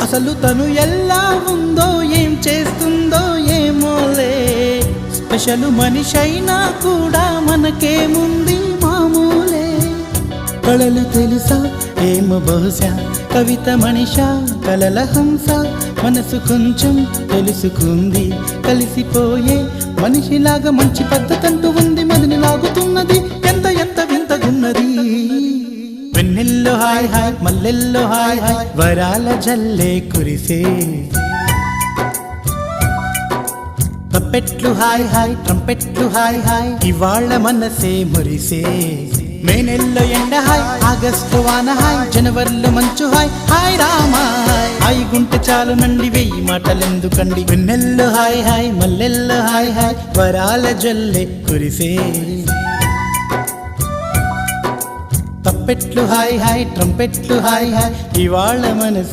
అసలు తను ఎలా ఉందో ఏం చేస్తుందో ఏమోలే, స్పెషల్ మనిషైనా కూడా మనకేముంది మామూలే. కళలు తెలుసా ఏమో బహుశా, కవిత మనిషా కలల హంస, మనసు కొంచెం తెలుసుకుంది కలిసిపోయే మనిషిలాగా, మంచి పద్ధతంటూ ఉంది మదిని లాగుతున్నది, ఎంత ఎంత వింతగున్నది. వెన్నెల్లో హాయ్ హాయ్ మల్లెల్లో హాయ్ హాయ్, వరాల జల్లే కురిసే. తప్పెట్లు హాయ్ హాయ్ ట్రంపెట్లు హాయ్ హాయ్, ఇవాళ మనసే మురిసే. మే నెల్లో ఎండ హాయ్, ఆగస్టు వాన హాయ్, జనవరిలో మంచు హాయ్, హాయ్ రామా హాయ్ గుంటె చాలు నండి వెయ్యి మాటలెందుకండి. వెన్నెల్లో హాయ్ హాయ్ మల్లెల్లో హాయ్ హాయ్, వరాల జల్లే కురిసే. తప్పెట్లు హాయ్ హాయ్ ట్రంపెట్లు హాయ్ హాయ్, ఇవాళ మనసు